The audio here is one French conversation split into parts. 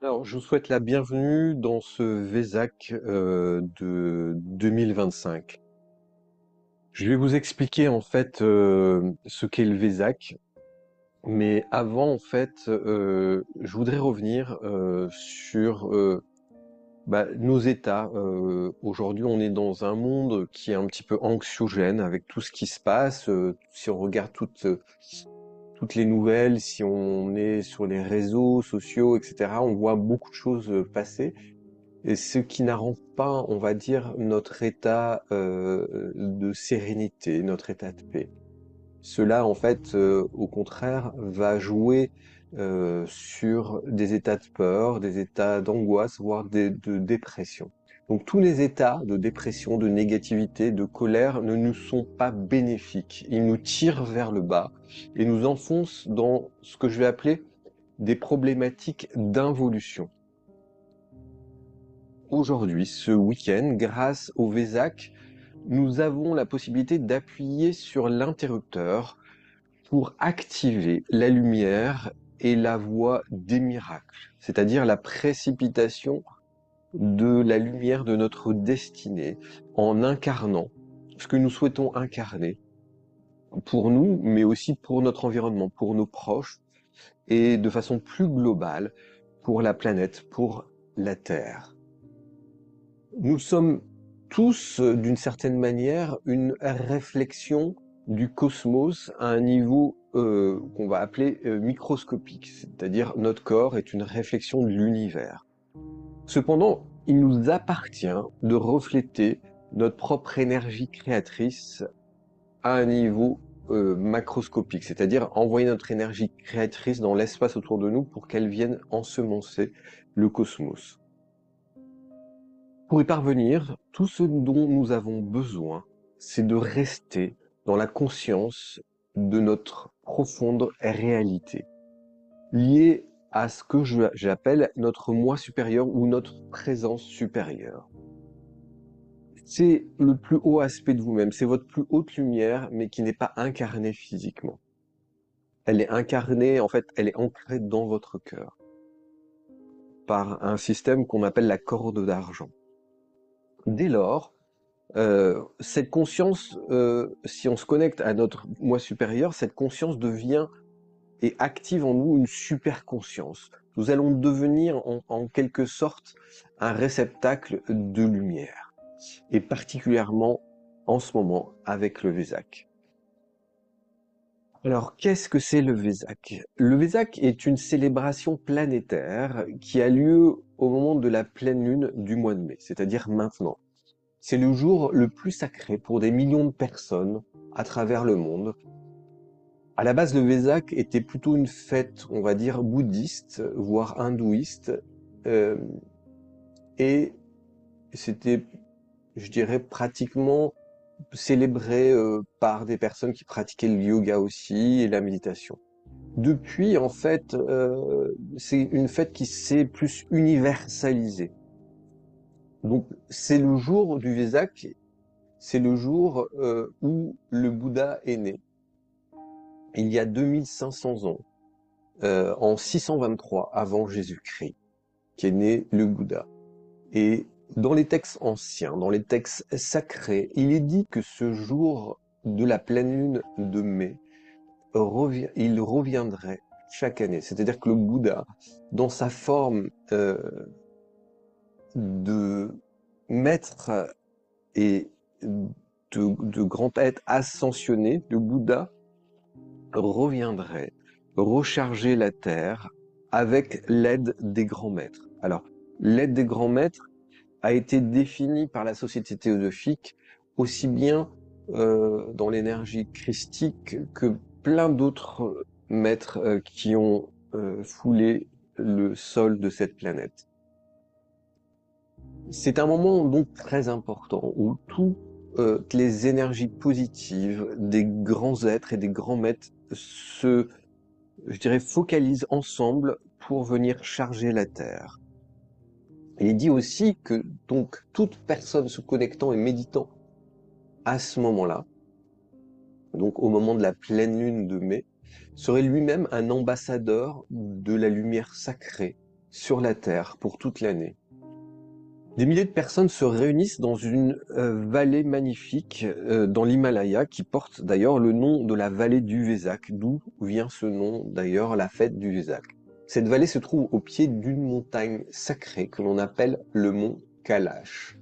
Alors, je vous souhaite la bienvenue dans ce Vésac de 2025. Je vais vous expliquer en fait ce qu'est le Vésac, mais avant en fait, je voudrais revenir sur nos états. Aujourd'hui, on est dans un monde qui est un petit peu anxiogène avec tout ce qui se passe. Si on regarde toutes les nouvelles, si on est sur les réseaux sociaux, etc., on voit beaucoup de choses passer. Et ce qui n'arrange pas, on va dire, notre état de sérénité, notre état de paix. Cela, en fait, au contraire, va jouer sur des états de peur, des états d'angoisse, voire de dépression. Donc tous les états de dépression, de négativité, de colère ne nous sont pas bénéfiques. Ils nous tirent vers le bas et nous enfoncent dans ce que je vais appeler des problématiques d'involution. Aujourd'hui, ce week-end, grâce au Vésac, nous avons la possibilité d'appuyer sur l'interrupteur pour activer la lumière et la voie des miracles, c'est-à-dire la précipitation de la lumière de notre destinée en incarnant ce que nous souhaitons incarner pour nous, mais aussi pour notre environnement, pour nos proches et de façon plus globale pour la planète, pour la Terre. Nous sommes tous, d'une certaine manière, une réflexion du cosmos à un niveau qu'on va appeler microscopique, c'est-à-dire notre corps est une réflexion de l'univers. Cependant, il nous appartient de refléter notre propre énergie créatrice à un niveau macroscopique, c'est-à-dire envoyer notre énergie créatrice dans l'espace autour de nous pour qu'elle vienne ensemencer le cosmos. Pour y parvenir, tout ce dont nous avons besoin, c'est de rester dans la conscience de notre profonde réalité, liée à ce que j'appelle notre moi supérieur ou notre présence supérieure. C'est le plus haut aspect de vous-même, c'est votre plus haute lumière, mais qui n'est pas incarnée physiquement. Elle est incarnée, en fait, elle est ancrée dans votre cœur, par un système qu'on appelle la corde d'argent. Dès lors, cette conscience, si on se connecte à notre moi supérieur, cette conscience devient et active en nous une super conscience. Nous allons devenir en quelque sorte un réceptacle de lumière, et particulièrement en ce moment avec le Vésac. Alors, qu'est-ce que c'est le Vésac? Le Vésac est une célébration planétaire qui a lieu au moment de la pleine lune du mois de mai, c'est-à-dire maintenant. C'est le jour le plus sacré pour des millions de personnes à travers le monde. À la base, le Vésac était plutôt une fête, on va dire, bouddhiste, voire hindouiste, euh, et c'était, je dirais, pratiquement célébré par des personnes qui pratiquaient le yoga aussi et la méditation. Depuis, en fait, c'est une fête qui s'est plus universalisée. Donc, c'est le jour du Vésac. C'est le jour où le Bouddha est né, il y a 2500 ans, en 623 avant Jésus-Christ, qu'est né le Bouddha. Et dans les textes anciens, dans les textes sacrés, il est dit que ce jour de la pleine lune de mai, il reviendrait chaque année. C'est-à-dire que le Bouddha, dans sa forme de maître et de grand être ascensionné, le Bouddha reviendrait recharger la Terre avec l'aide des grands maîtres. Alors, l'aide des grands maîtres a été définie par la société théosophique aussi bien dans l'énergie christique que plein d'autres maîtres qui ont foulé le sol de cette planète. C'est un moment donc très important où toutes les énergies positives des grands êtres et des grands maîtres je dirais, focalisent ensemble pour venir charger la Terre. Et il dit aussi que donc toute personne se connectant et méditant à ce moment-là, donc au moment de la pleine lune de mai, serait lui-même un ambassadeur de la lumière sacrée sur la Terre pour toute l'année. Des milliers de personnes se réunissent dans une vallée magnifique dans l'Himalaya qui porte d'ailleurs le nom de la vallée du Vésac, d'où vient ce nom d'ailleurs, la fête du Vésac. Cette vallée se trouve au pied d'une montagne sacrée que l'on appelle le mont Kailash.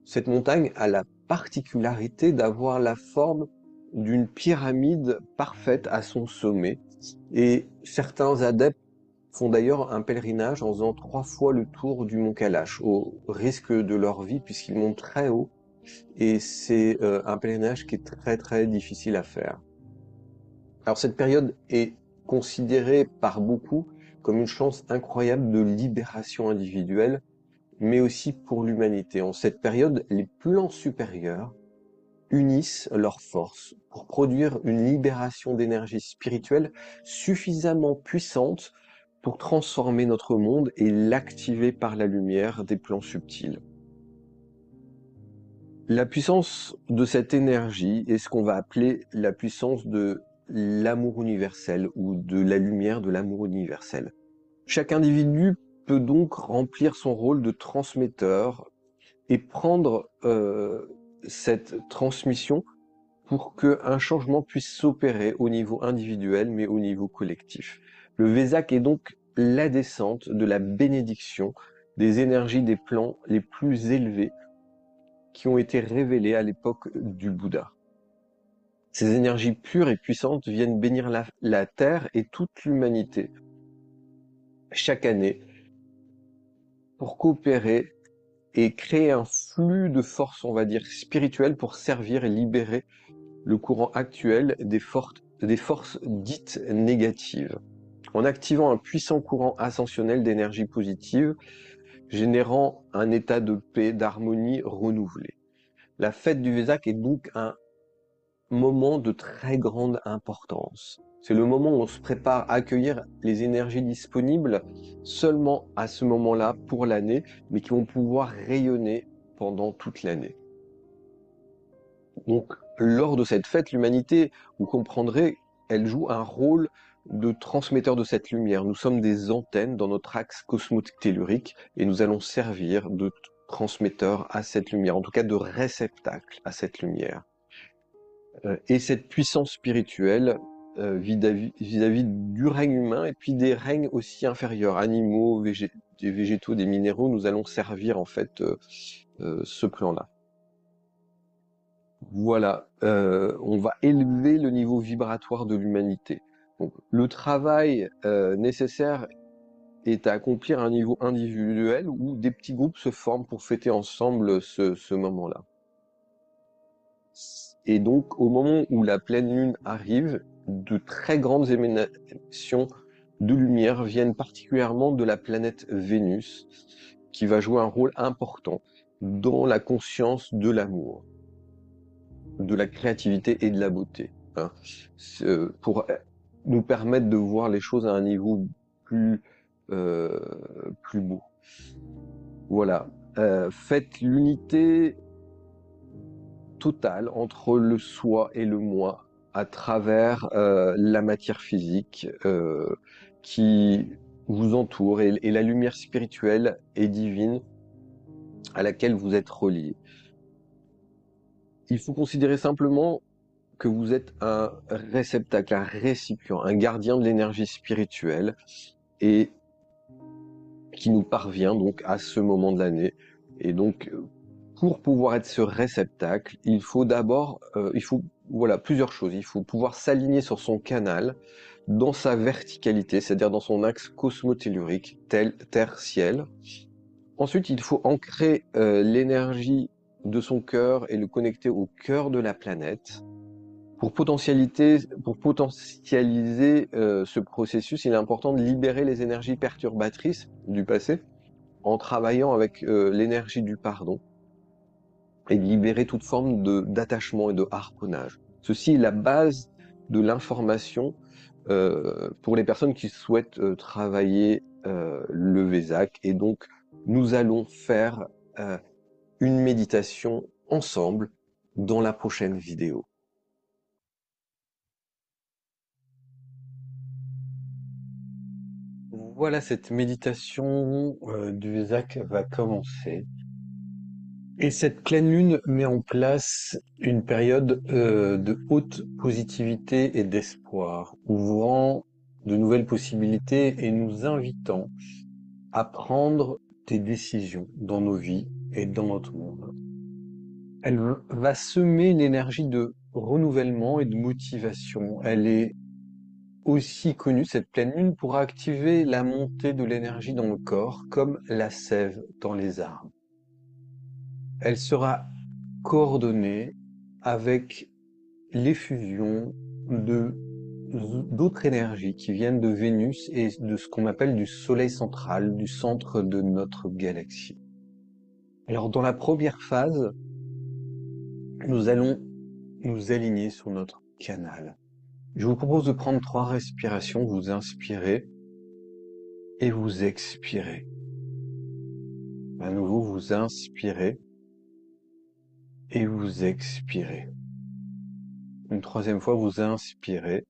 Cette montagne a la particularité d'avoir la forme d'une pyramide parfaite à son sommet et certains adeptes font d'ailleurs un pèlerinage en faisant 3 fois le tour du mont Kailash, au risque de leur vie puisqu'ils montent très haut et c'est un pèlerinage qui est très très difficile à faire. Alors cette période est considérée par beaucoup comme une chance incroyable de libération individuelle, mais aussi pour l'humanité. En cette période, les plans supérieurs unissent leurs forces pour produire une libération d'énergie spirituelle suffisamment puissante pour transformer notre monde et l'activer par la lumière des plans subtils. La puissance de cette énergie est ce qu'on va appeler la puissance de l'amour universel ou de la lumière de l'amour universel. Chaque individu peut donc remplir son rôle de transmetteur et prendre cette transmission pour qu'un changement puisse s'opérer au niveau individuel, mais au niveau collectif. Le Vésac est donc la descente de la bénédiction des énergies des plans les plus élevés qui ont été révélées à l'époque du Bouddha. Ces énergies pures et puissantes viennent bénir la Terre et toute l'humanité chaque année pour coopérer et créer un flux de force, on va dire, spirituelle pour servir et libérer le courant actuel des forces dites négatives, en activant un puissant courant ascensionnel d'énergie positive, générant un état de paix, d'harmonie renouvelé. La fête du Vésac est donc un moment de très grande importance. C'est le moment où on se prépare à accueillir les énergies disponibles seulement à ce moment-là pour l'année, mais qui vont pouvoir rayonner pendant toute l'année. Donc, lors de cette fête, l'humanité, vous comprendrez, elle joue un rôle de transmetteur de cette lumière. Nous sommes des antennes dans notre axe cosmotellurique et nous allons servir de transmetteur à cette lumière, en tout cas de réceptacle à cette lumière. Et cette puissance spirituelle vis-à-vis du règne humain et puis des règnes aussi inférieurs, animaux, des végétaux, des minéraux, nous allons servir en fait ce plan-là. Voilà, on va élever le niveau vibratoire de l'humanité. Donc, le travail nécessaire est à accomplir à un niveau individuel où des petits groupes se forment pour fêter ensemble ce moment-là. Et donc, au moment où la pleine lune arrive, de très grandes émanations de lumière viennent particulièrement de la planète Vénus, qui va jouer un rôle important dans la conscience de l'amour, de la créativité et de la beauté, hein, pour nous permettre de voir les choses à un niveau plus beau. Voilà. Faites l'unité totale entre le soi et le moi à travers la matière physique qui vous entoure et la lumière spirituelle et divine à laquelle vous êtes reliés. Il faut considérer simplement que vous êtes un réceptacle, un récipient, un gardien de l'énergie spirituelle et qui nous parvient donc à ce moment de l'année. Et donc, pour pouvoir être ce réceptacle, il faut d'abord, voilà, plusieurs choses. Il faut pouvoir s'aligner sur son canal dans sa verticalité, c'est-à-dire dans son axe cosmotellurique, terre-ciel. Ensuite, il faut ancrer l'énergie de son cœur et le connecter au cœur de la planète. Pour potentialiser ce processus, il est important de libérer les énergies perturbatrices du passé en travaillant avec l'énergie du pardon et de libérer toute forme d'attachement et de harponnage. Ceci est la base de l'information pour les personnes qui souhaitent travailler le Vésac. Et donc, nous allons faire une méditation ensemble dans la prochaine vidéo. Voilà, cette méditation du Vésac va commencer. Et cette pleine lune met en place une période de haute positivité et d'espoir, ouvrant de nouvelles possibilités et nous invitant à prendre des décisions dans nos vies et dans notre monde. Elle va semer une énergie de renouvellement et de motivation. Elle est aussi connue, cette pleine lune, pour activer la montée de l'énergie dans le corps, comme la sève dans les arbres. Elle sera coordonnée avec l'effusion de d'autres énergies qui viennent de Vénus et de ce qu'on appelle du Soleil central, du centre de notre galaxie. Alors dans la première phase, nous allons nous aligner sur notre canal. Je vous propose de prendre 3 respirations, vous inspirez et vous expirez. À nouveau, vous inspirez et vous expirez. Une troisième fois, vous inspirez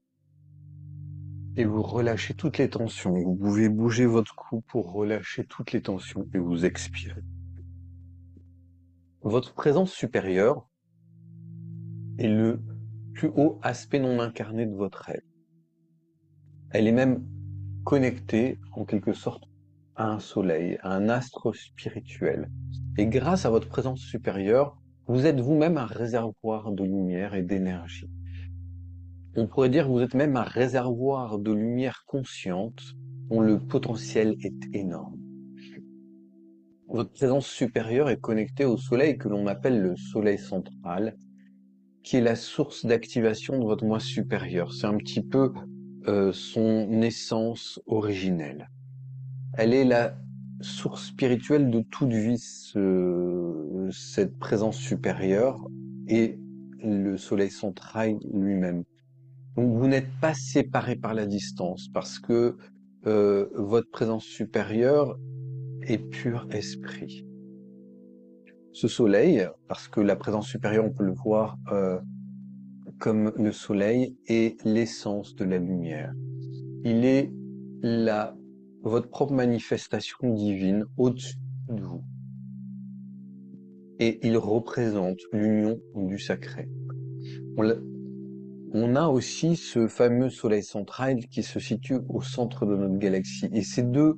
et vous relâchez toutes les tensions. Vous pouvez bouger votre cou pour relâcher toutes les tensions et vous expirez. Votre présence supérieure est le plus haut aspect non incarné de votre être. Elle est même connectée, en quelque sorte, à un soleil, à un astre spirituel. Et grâce à votre présence supérieure, vous êtes vous-même un réservoir de lumière et d'énergie. On pourrait dire que vous êtes même un réservoir de lumière consciente dont le potentiel est énorme. Votre présence supérieure est connectée au soleil que l'on appelle le soleil central, qui est la source d'activation de votre moi supérieur. C'est un petit peu son essence originelle. Elle est la source spirituelle de toute vie, cette présence supérieure, et le soleil central lui-même. Donc vous n'êtes pas séparés par la distance, parce que votre présence supérieure est pur esprit. Ce soleil, parce que la présence supérieure, on peut le voir comme le soleil, est l'essence de la lumière. Il est votre propre manifestation divine au-dessus de vous. Et il représente l'union du sacré. On a aussi ce fameux soleil central qui se situe au centre de notre galaxie. Et ces deux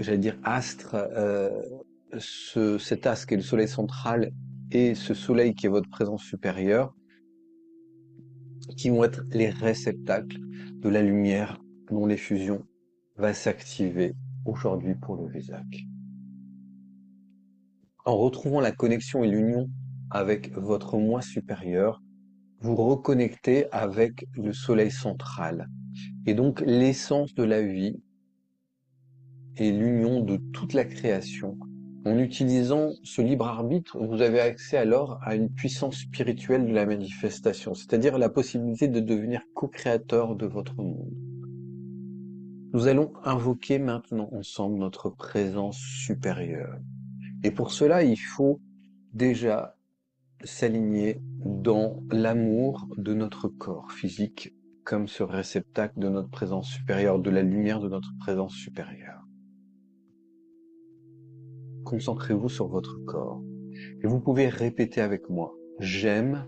j'allais dire astres, cet astre qui est le soleil central et ce soleil qui est votre présence supérieure, qui vont être les réceptacles de la lumière dont l'effusion va s'activer aujourd'hui pour le Vésac. En retrouvant la connexion et l'union avec votre moi supérieur, vous reconnectez avec le soleil central et donc l'essence de la vie et l'union de toute la création. En utilisant ce libre arbitre, vous avez accès alors à une puissance spirituelle de la manifestation, c'est-à-dire la possibilité de devenir co-créateur de votre monde. Nous allons invoquer maintenant ensemble notre présence supérieure. Et pour cela, il faut déjà s'aligner dans l'amour de notre corps physique comme ce réceptacle de notre présence supérieure, de la lumière de notre présence supérieure. Concentrez-vous sur votre corps et vous pouvez répéter avec moi. J'aime,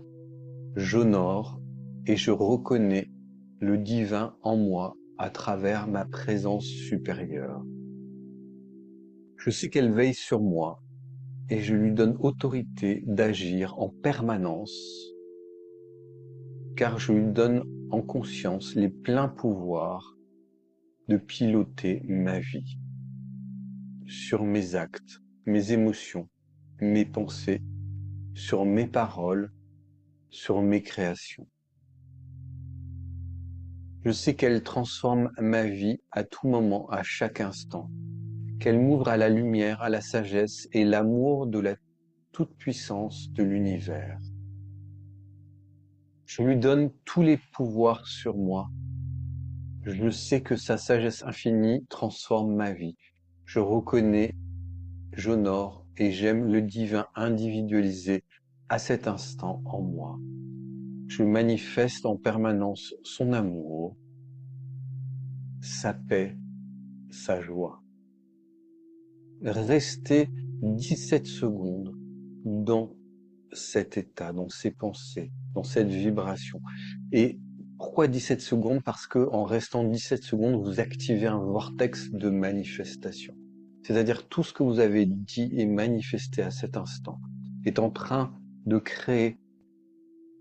j'honore et je reconnais le divin en moi à travers ma présence supérieure. Je sais qu'elle veille sur moi et je lui donne autorité d'agir en permanence, car je lui donne en conscience les pleins pouvoirs de piloter ma vie sur mes actes, mes émotions, mes pensées, sur mes paroles, sur mes créations. Je sais qu'elle transforme ma vie à tout moment, à chaque instant, qu'elle m'ouvre à la lumière, à la sagesse et l'amour de la toute-puissance de l'univers. Je lui donne tous les pouvoirs sur moi. Je sais que sa sagesse infinie transforme ma vie. Je reconnais, j'honore et j'aime le divin individualisé à cet instant en moi. Je manifeste en permanence son amour, sa paix, sa joie. Restez 17 secondes dans cet état, dans ces pensées, dans cette vibration. Et pourquoi 17 secondes? Parce que en restant 17 secondes, vous activez un vortex de manifestation. C'est-à-dire tout ce que vous avez dit et manifesté à cet instant est en train de créer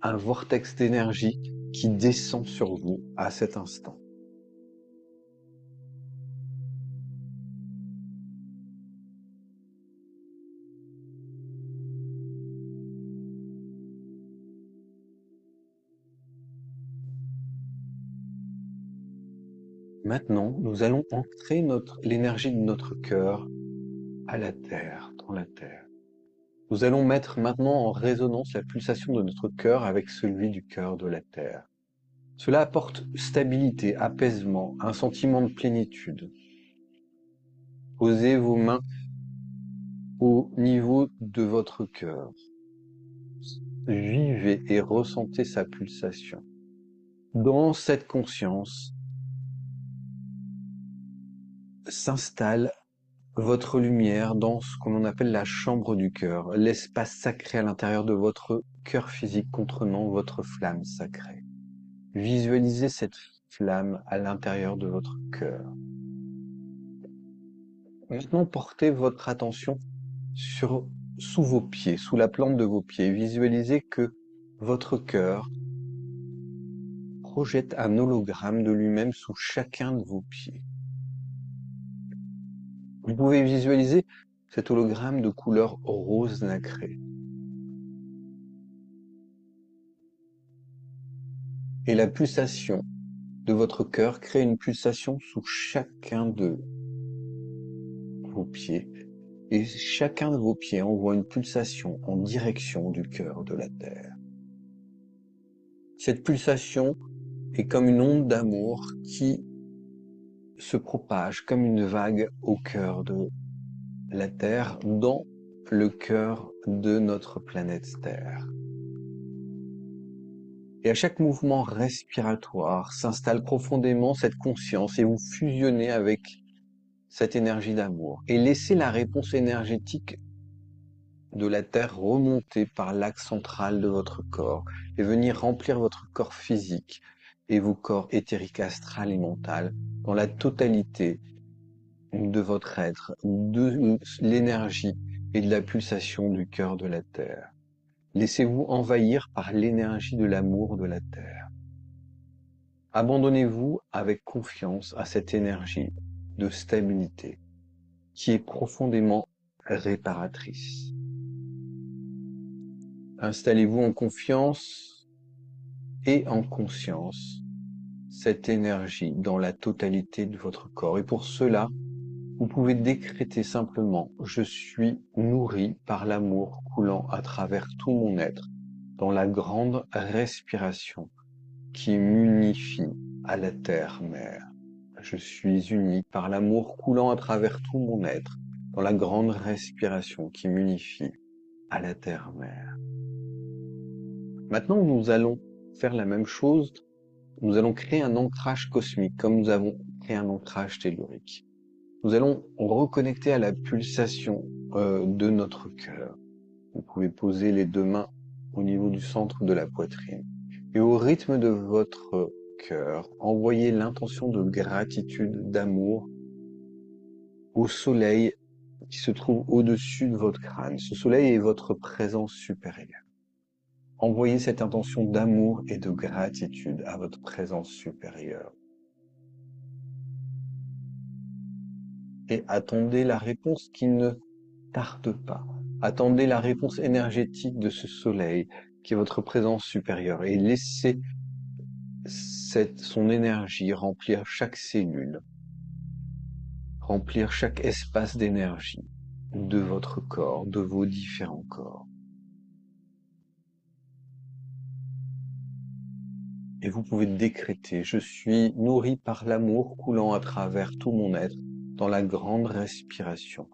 un vortex d'énergie qui descend sur vous à cet instant. Maintenant, nous allons ancrer l'énergie de notre cœur à la terre, dans la terre. Nous allons mettre maintenant en résonance la pulsation de notre cœur avec celui du cœur de la terre. Cela apporte stabilité, apaisement, un sentiment de plénitude. Posez vos mains au niveau de votre cœur. Vivez et ressentez sa pulsation. Dans cette conscience s'installe votre lumière dans ce qu'on appelle la chambre du cœur, l'espace sacré à l'intérieur de votre cœur physique contenant votre flamme sacrée. Visualisez cette flamme à l'intérieur de votre cœur. Maintenant, portez votre attention sous vos pieds, sous la plante de vos pieds. Visualisez que votre cœur projette un hologramme de lui-même sous chacun de vos pieds. Vous pouvez visualiser cet hologramme de couleur rose nacré. Et la pulsation de votre cœur crée une pulsation sous chacun de vos pieds. Et chacun de vos pieds envoie une pulsation en direction du cœur de la Terre. Cette pulsation est comme une onde d'amour qui se propage comme une vague au cœur de la Terre, dans le cœur de notre planète Terre. Et à chaque mouvement respiratoire s'installe profondément cette conscience et vous fusionnez avec cette énergie d'amour. Et laissez la réponse énergétique de la Terre remonter par l'axe central de votre corps et venir remplir votre corps physique et vos corps éthériques, astral et mental dans la totalité de votre être, de l'énergie et de la pulsation du cœur de la Terre. Laissez-vous envahir par l'énergie de l'amour de la Terre. Abandonnez-vous avec confiance à cette énergie de stabilité qui est profondément réparatrice. Installez-vous en confiance et en conscience cette énergie dans la totalité de votre corps. Et pour cela, vous pouvez décréter simplement « Je suis nourri par l'amour coulant à travers tout mon être dans la grande respiration qui m'unifie à la terre-mère. Je suis uni par l'amour coulant à travers tout mon être dans la grande respiration qui m'unifie à la terre-mère. » Maintenant, nous allons faire la même chose. Nous allons créer un ancrage cosmique comme nous avons créé un ancrage tellurique. Nous allons reconnecter à la pulsation de notre cœur. Vous pouvez poser les deux mains au niveau du centre de la poitrine. Et au rythme de votre cœur, envoyez l'intention de gratitude, d'amour au soleil qui se trouve au-dessus de votre crâne. Ce soleil est votre présence supérieure. Envoyez cette intention d'amour et de gratitude à votre présence supérieure. Et attendez la réponse qui ne tarde pas. Attendez la réponse énergétique de ce soleil qui est votre présence supérieure et laissez son énergie remplir chaque cellule, remplir chaque espace d'énergie de votre corps, de vos différents corps. Et vous pouvez décréter « Je suis nourri par l'amour coulant à travers tout mon être dans la grande respiration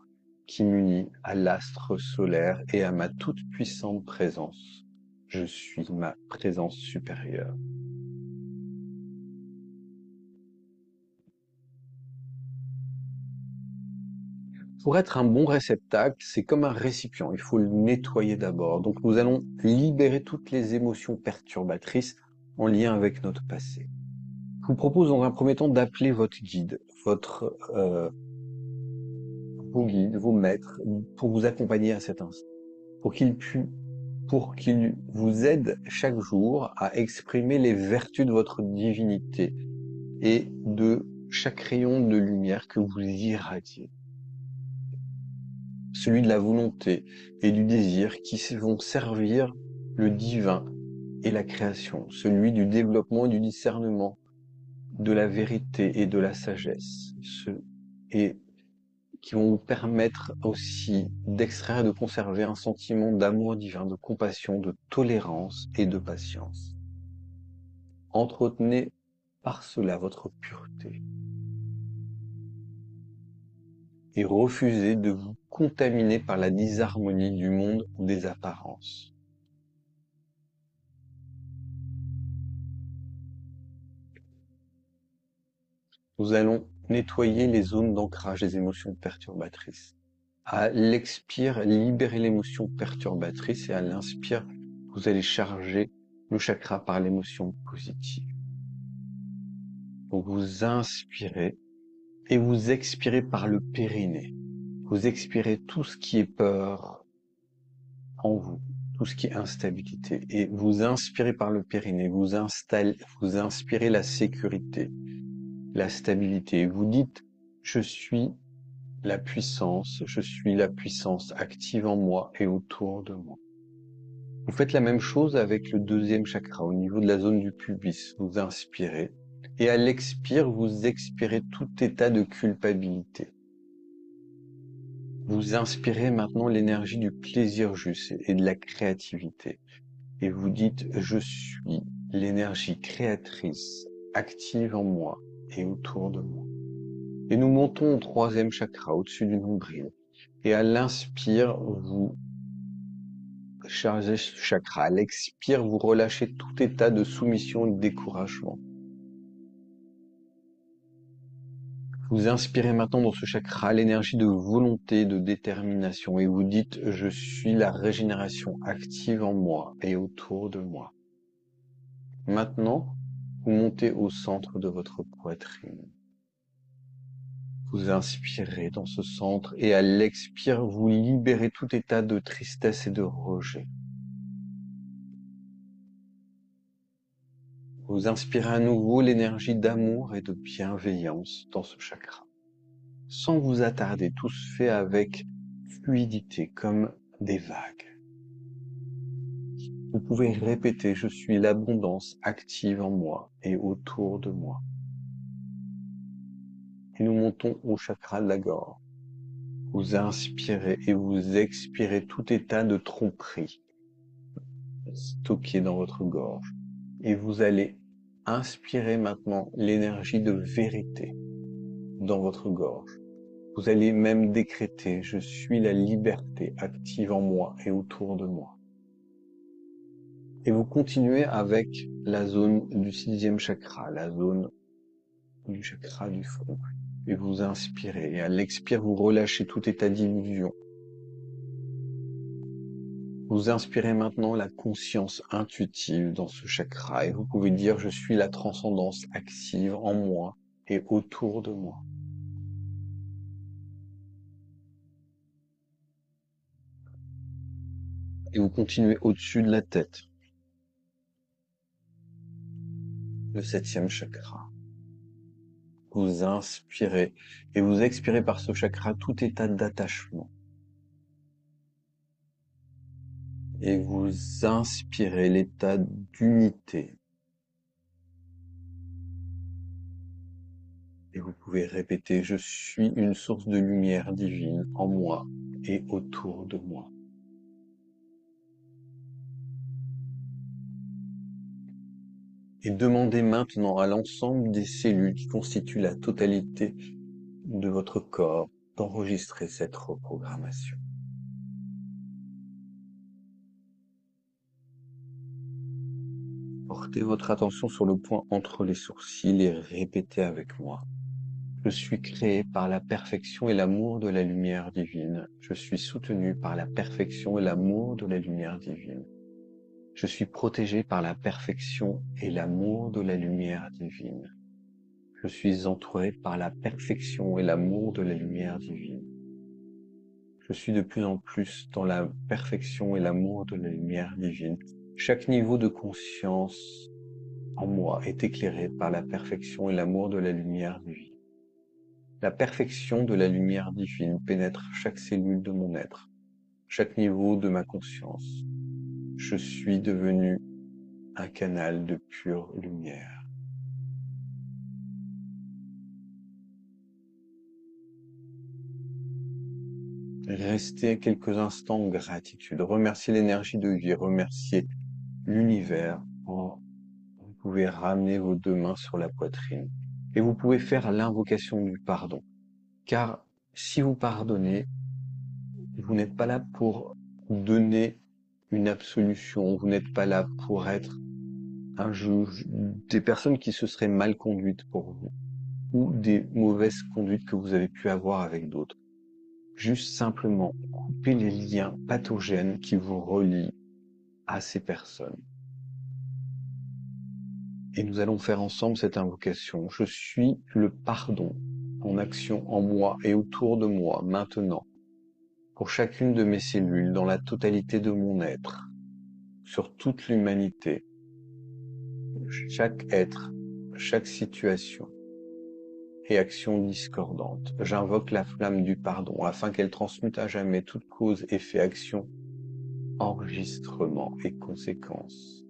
qui m'unit à l'astre solaire et à ma toute puissante présence Je suis ma présence supérieure. Pour être un bon réceptacle, c'est comme un récipient, il faut le nettoyer d'abord. Donc nous allons libérer toutes les émotions perturbatrices en lien avec notre passé. Je vous propose dans un premier temps d'appeler votre guide, vos guides, vos maîtres, pour vous accompagner à cet instant, pour qu'ils vous aident chaque jour à exprimer les vertus de votre divinité et de chaque rayon de lumière que vous irradiez. Celui de la volonté et du désir qui vont servir le divin et la création, celui du développement et du discernement, de la vérité et de la sagesse, et qui vont vous permettre aussi d'extraire et de conserver un sentiment d'amour divin, de compassion, de tolérance et de patience. Entretenez par cela votre pureté et refusez de vous contaminer par la disharmonie du monde des apparences. Nous allons nettoyer les zones d'ancrage des émotions perturbatrices. À l'expire, libérez l'émotion perturbatrice et à l'inspire, vous allez charger le chakra par l'émotion positive. Donc vous inspirez et vous expirez par le périnée. Vous expirez tout ce qui est peur en vous, tout ce qui est instabilité. Et vous inspirez par le périnée, vous inspirez la sécurité, la stabilité. Vous dites, je suis la puissance active en moi et autour de moi. Vous faites la même chose avec le deuxième chakra, au niveau de la zone du pubis. Vous inspirez, et à l'expire, vous expirez tout état de culpabilité. Vous inspirez maintenant l'énergie du plaisir juste et de la créativité. Et vous dites, je suis l'énergie créatrice active en moi et autour de moi. Et nous montons au troisième chakra, au-dessus du nombril. Et à l'inspire, vous chargez ce chakra. À l'expire, vous relâchez tout état de soumission et de découragement. Vous inspirez maintenant dans ce chakra l'énergie de volonté, de détermination et vous dites « Je suis la régénération active en moi et autour de moi ». Maintenant, vous montez au centre de votre poitrine. Vous inspirez dans ce centre et à l'expire, vous libérez tout état de tristesse et de rejet. Vous inspirez à nouveau l'énergie d'amour et de bienveillance dans ce chakra. Sans vous attarder, tout se fait avec fluidité, comme des vagues. Vous pouvez répéter « Je suis l'abondance active en moi et autour de moi ». Et nous montons au chakra de la gorge. Vous inspirez et vous expirez tout état de tromperie stocké dans votre gorge. Et vous allez inspirer maintenant l'énergie de vérité dans votre gorge. Vous allez même décréter « Je suis la liberté active en moi et autour de moi ». Et vous continuez avec la zone du sixième chakra, la zone du chakra du front. Et vous inspirez. Et à l'expire, vous relâchez tout état d'illusion. Vous inspirez maintenant la conscience intuitive dans ce chakra. Et vous pouvez dire « Je suis la transcendance active en moi et autour de moi ». Et vous continuez au-dessus de la tête. Le septième chakra. Vous inspirez et vous expirez par ce chakra tout état d'attachement. Et vous inspirez l'état d'unité. Et vous pouvez répéter « Je suis une source de lumière divine en moi et autour de moi ». Et demandez maintenant à l'ensemble des cellules qui constituent la totalité de votre corps d'enregistrer cette reprogrammation. Portez votre attention sur le point entre les sourcils et répétez avec moi. Je suis créé par la perfection et l'amour de la lumière divine. Je suis soutenu par la perfection et l'amour de la lumière divine. Je suis protégé par la perfection et l'amour de la lumière divine. Je suis entouré par la perfection et l'amour de la lumière divine. Je suis de plus en plus dans la perfection et l'amour de la lumière divine. Chaque niveau de conscience en moi est éclairé par la perfection et l'amour de la lumière divine. La perfection de la lumière divine pénètre chaque cellule de mon être, chaque niveau de ma conscience. Je suis devenu un canal de pure lumière. Restez quelques instants en gratitude. Remerciez l'énergie de vie, remerciez l'univers. Vous pouvez ramener vos deux mains sur la poitrine et vous pouvez faire l'invocation du pardon. Car si vous pardonnez, vous n'êtes pas là pour donner une absolution, vous n'êtes pas là pour être un juge des personnes qui se seraient mal conduites pour vous ou des mauvaises conduites que vous avez pu avoir avec d'autres. Juste simplement couper les liens pathogènes qui vous relient à ces personnes. Et nous allons faire ensemble cette invocation. Je suis le pardon en action en moi et autour de moi maintenant, pour chacune de mes cellules, dans la totalité de mon être, sur toute l'humanité, chaque être, chaque situation et action discordante. J'invoque la flamme du pardon afin qu'elle transmute à jamais toute cause, effet, action, enregistrement et conséquences.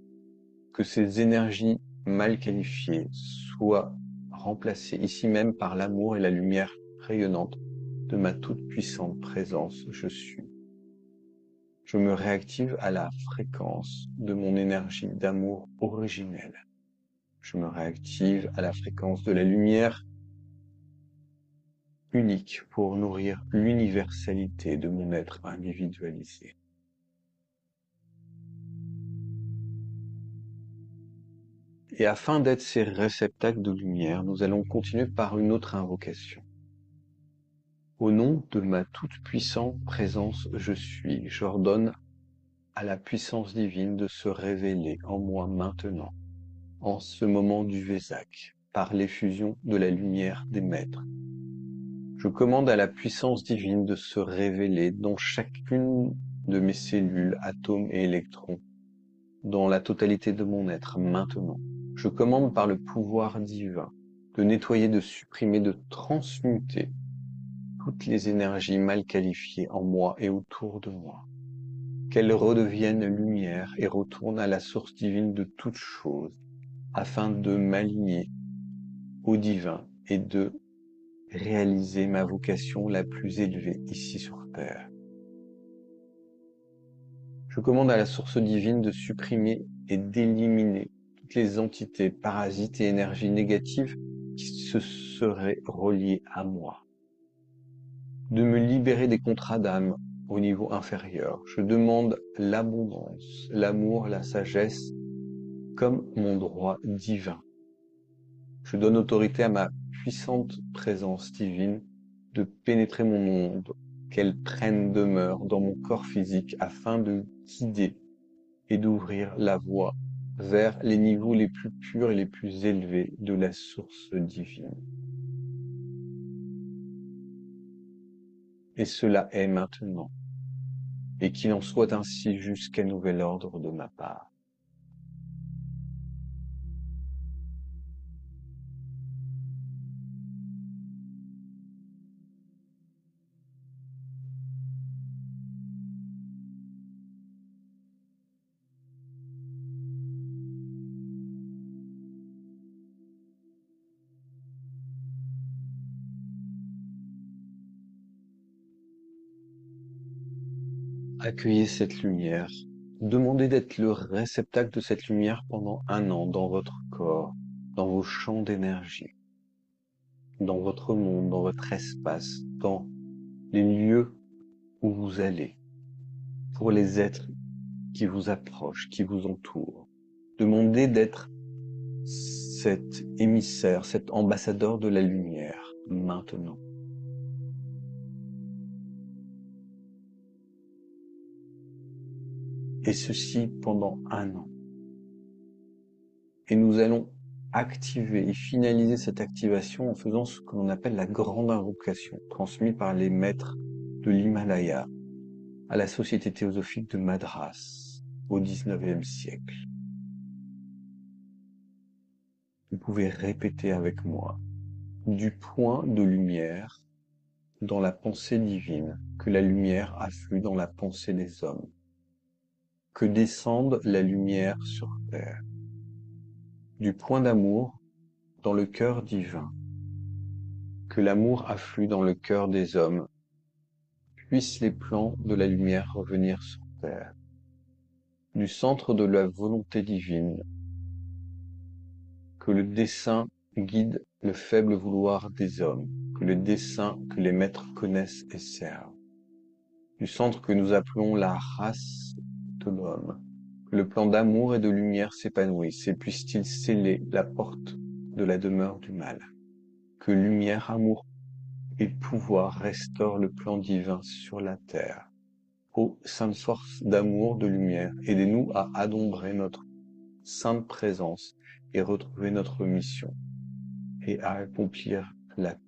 Que ces énergies mal qualifiées soient remplacées ici même par l'amour et la lumière rayonnante de ma toute-puissante présence je suis. Je me réactive à la fréquence de mon énergie d'amour originelle. Je me réactive à la fréquence de la lumière unique pour nourrir l'universalité de mon être individualisé. Et afin d'être ces réceptacles de lumière, nous allons continuer par une autre invocation. Au nom de ma toute-puissante présence je suis, j'ordonne à la puissance divine de se révéler en moi maintenant, en ce moment du Vésac, par l'effusion de la lumière des maîtres. Je commande à la puissance divine de se révéler dans chacune de mes cellules, atomes et électrons, dans la totalité de mon être maintenant. Je commande par le pouvoir divin de nettoyer, de supprimer, de transmuter toutes les énergies mal qualifiées en moi et autour de moi. Qu'elles redeviennent lumière et retournent à la source divine de toutes choses, afin de m'aligner au divin et de réaliser ma vocation la plus élevée ici sur Terre. Je commande à la source divine de supprimer et d'éliminer toutes les entités, parasites et énergies négatives qui se seraient reliées à moi. De me libérer des contrats d'âme au niveau inférieur. Je demande l'abondance, l'amour, la sagesse comme mon droit divin. Je donne autorité à ma puissante présence divine de pénétrer mon monde, qu'elle prenne demeure dans mon corps physique afin de guider et d'ouvrir la voie vers les niveaux les plus purs et les plus élevés de la source divine. Et cela est maintenant, et qu'il en soit ainsi jusqu'à nouvel ordre de ma part. Accueillez cette lumière. Demandez d'être le réceptacle de cette lumière pendant 1 an dans votre corps, dans vos champs d'énergie, dans votre monde, dans votre espace, dans les lieux où vous allez, pour les êtres qui vous approchent, qui vous entourent. Demandez d'être cet émissaire, cet ambassadeur de la lumière, maintenant. Et ceci pendant 1 an. Et nous allons activer et finaliser cette activation en faisant ce que l'on appelle la grande invocation, transmise par les maîtres de l'Himalaya à la Société théosophique de Madras au XIXe siècle. Vous pouvez répéter avec moi: du point de lumière dans la pensée divine, que la lumière afflue dans la pensée des hommes, que descende la lumière sur terre, du point d'amour dans le cœur divin, que l'amour afflue dans le cœur des hommes, puissent les plans de la lumière revenir sur terre, du centre de la volonté divine, que le dessein guide le faible vouloir des hommes, que le dessein que les maîtres connaissent et servent, du centre que nous appelons la race de l'homme, que le plan d'amour et de lumière s'épanouisse et puisse-t-il sceller la porte de la demeure du mal, que lumière, amour et pouvoir restaurent le plan divin sur la terre. Ô sainte force d'amour, de lumière, aidez-nous à adombrer notre sainte présence et retrouver notre mission et à accomplir la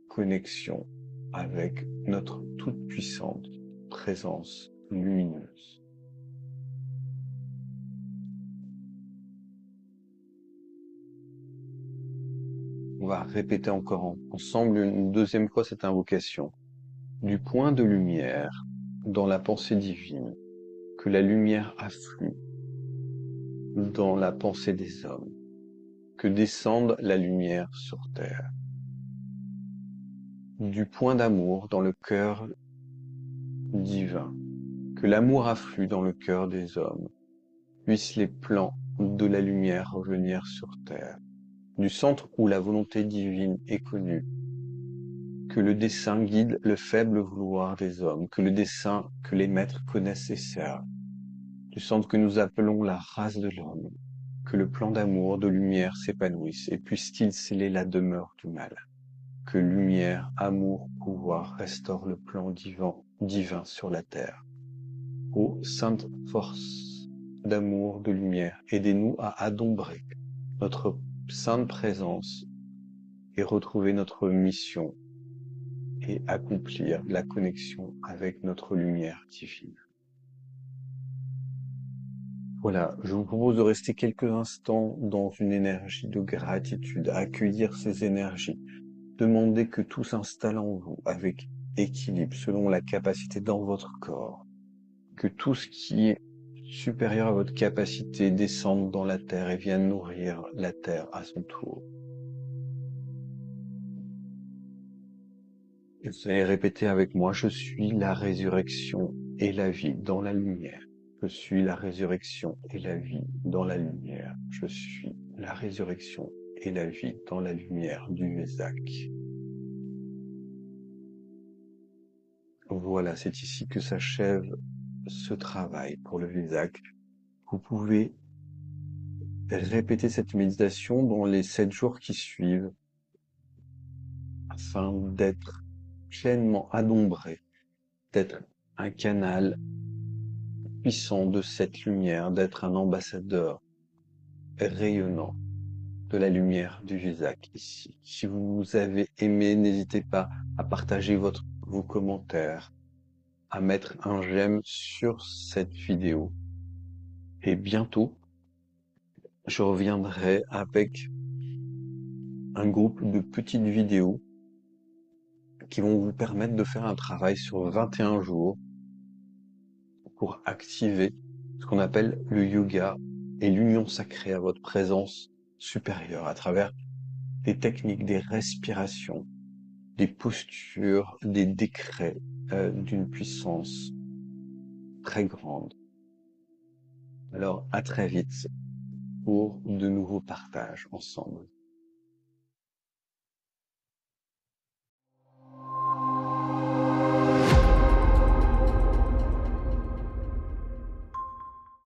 connexion avec notre toute-puissante présence lumineuse. On va répéter encore ensemble une deuxième fois cette invocation. Du point de lumière dans la pensée divine, que la lumière afflue dans la pensée des hommes, que descende la lumière sur terre. Du point d'amour dans le cœur divin, que l'amour afflue dans le cœur des hommes, puissent les plans de la lumière revenir sur terre. Du centre où la volonté divine est connue, que le dessein guide le faible vouloir des hommes, que le dessein que les maîtres connaissent et servent. Du centre que nous appelons la race de l'homme, que le plan d'amour, de lumière s'épanouisse et puisse-t-il sceller la demeure du mal. Que lumière, amour, pouvoir restaure le plan divin sur la terre. Ô sainte force d'amour, de lumière, aidez-nous à adombrer notre sainte présence et retrouver notre mission et accomplir la connexion avec notre lumière divine. Voilà, je vous propose de rester quelques instants dans une énergie de gratitude, à accueillir ces énergies. Demandez que tout s'installe en vous avec équilibre selon la capacité dans votre corps. Que tout ce qui est supérieur à votre capacité descende dans la terre et vienne nourrir la terre à son tour. Et vous allez répéter avec moi: je suis la résurrection et la vie dans la lumière. Je suis la résurrection et la vie dans la lumière. Je suis la résurrection et la vie dans la lumière du Vésac. Voilà, c'est ici que s'achève ce travail pour le Vésac. Vous pouvez répéter cette méditation dans les 7 jours qui suivent afin d'être pleinement adombré, d'être un canal puissant de cette lumière, d'être un ambassadeur rayonnant de la lumière du Vésac ici. Si vous avez aimé, n'hésitez pas à partager vos commentaires, à mettre un j'aime sur cette vidéo. Et bientôt, je reviendrai avec un groupe de petites vidéos qui vont vous permettre de faire un travail sur 21 jours pour activer ce qu'on appelle le yoga et l'union sacrée à votre présence supérieure à travers des techniques, des respirations, des postures, des décrets d'une puissance très grande. Alors, à très vite pour de nouveaux partages ensemble.